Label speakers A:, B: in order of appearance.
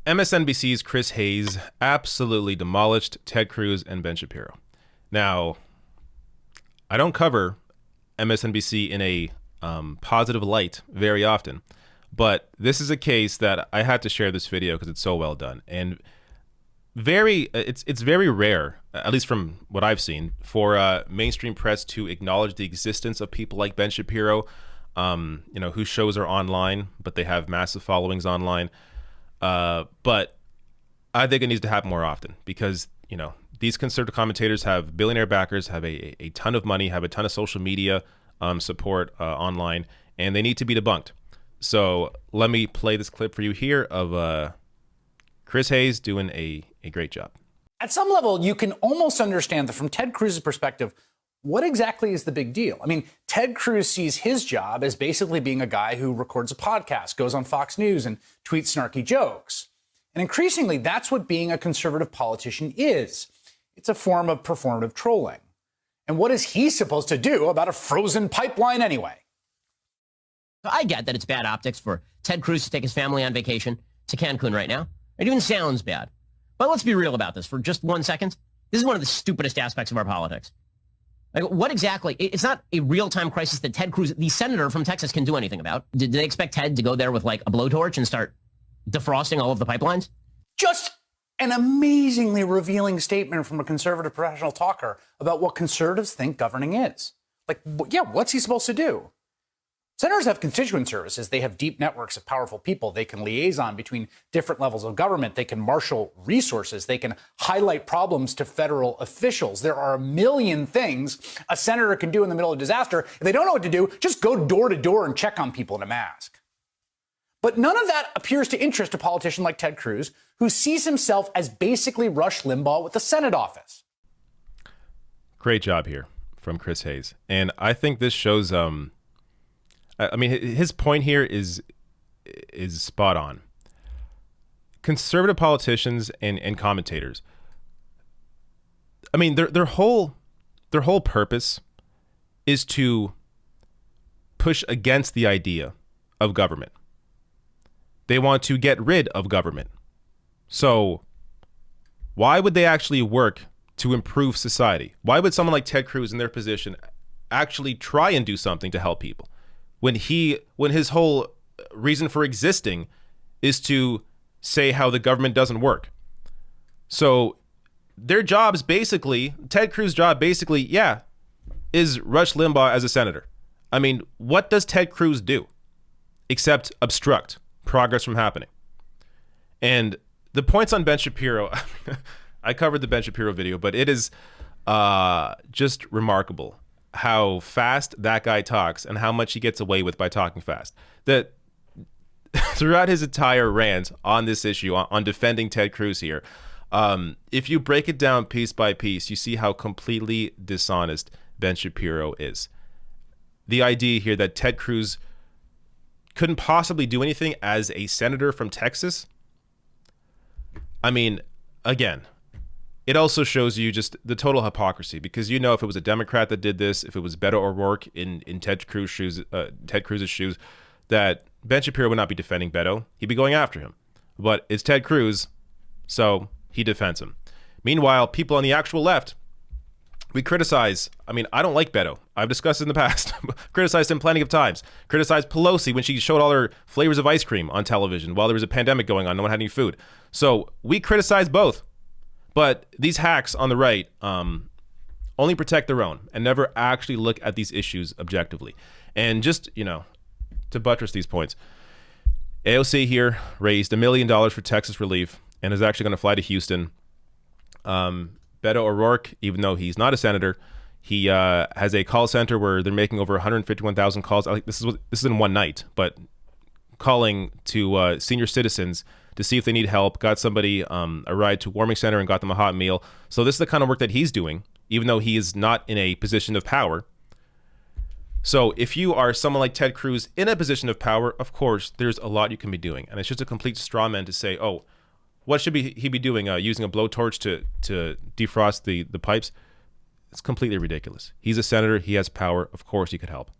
A: MSNBC's Chris Hayes absolutely demolished Ted Cruz and Ben Shapiro. Now, I don't cover MSNBC in a positive light very often, but this is a case that I had to share this video because it's so well done and it's very rare, at least from what I've seen, for mainstream press to acknowledge the existence of people like Ben Shapiro, whose shows are online, but they have massive followings online. But I think it needs to happen more often because, these conservative commentators have billionaire backers, have a ton of money, have a ton of social media support online, and they need to be debunked. So let me play this clip for you here of Chris Hayes doing a great job.
B: At some level, you can almost understand that from Ted Cruz's perspective, what exactly is the big deal? I mean, Ted Cruz sees his job as basically being a guy who records a podcast, goes on Fox News and tweets snarky jokes. And increasingly, that's what being a conservative politician is. It's a form of performative trolling. And what is he supposed to do about a frozen pipeline anyway?
C: I get that it's bad optics for Ted Cruz to take his family on vacation to Cancun right now. It even sounds bad. But let's be real about this for just 1 second. This is one of the stupidest aspects of our politics. Like, what exactly? It's not a real-time crisis that Ted Cruz, the senator from Texas, can do anything about. Did they expect Ted to go there with, like, a blowtorch and start defrosting all of the pipelines?
B: Just an amazingly revealing statement from a conservative professional talker about what conservatives think governing is. Like, yeah, what's he supposed to do? Senators have constituent services. They have deep networks of powerful people. They can liaison between different levels of government. They can marshal resources. They can highlight problems to federal officials. There are a million things a senator can do in the middle of a disaster. If they don't know what to do, just go door to door and check on people in a mask. But none of that appears to interest a politician like Ted Cruz, who sees himself as basically Rush Limbaugh with the Senate office.
A: Great job here from Chris Hayes. And I think this shows, his point here is spot on. Conservative politicians and commentators, their whole purpose is to push against the idea of government. They want to get rid of government. So why would they actually work to improve society? Why would someone like Ted Cruz in their position actually try and do something to help people when his whole reason for existing is to say how the government doesn't work? So their jobs basically, Ted Cruz's job basically, is Rush Limbaugh as a senator. I mean, what does Ted Cruz do except obstruct progress from happening? And the points on Ben Shapiro, I covered the Ben Shapiro video, but it is just remarkable how fast that guy talks and how much he gets away with by talking fast. That throughout his entire rant on this issue, on defending Ted Cruz here, if you break it down piece by piece, you see how completely dishonest Ben Shapiro is. The idea here that Ted Cruz couldn't possibly do anything as a senator from Texas. Again, it also shows you just the total hypocrisy, because if it was a Democrat that did this, if it was Beto O'Rourke in Ted Cruz's shoes, that Ben Shapiro would not be defending Beto. He'd be going after him. But it's Ted Cruz, so he defends him. Meanwhile, people on the actual left, we criticize. I don't like Beto. I've discussed it in the past. Criticized him plenty of times. Criticized Pelosi when she showed all her flavors of ice cream on television while there was a pandemic going on. No one had any food. So we criticize both. But these hacks on the right only protect their own and never actually look at these issues objectively. And just, to buttress these points, AOC here raised $1 million for Texas relief and is actually going to fly to Houston. Beto O'Rourke, even though he's not a senator, he has a call center where they're making over 151,000 calls. This is in one night, but calling to senior citizens to see if they need help. Got somebody a ride to a warming center and got them a hot meal. So this is the kind of work that he's doing, even though he is not in a position of power. So if you are someone like Ted Cruz in a position of power, of course, there's a lot you can be doing. And it's just a complete straw man to say, oh, what should he be doing? Using a blowtorch to defrost the pipes? It's completely ridiculous. He's a senator. He has power. Of course he could help.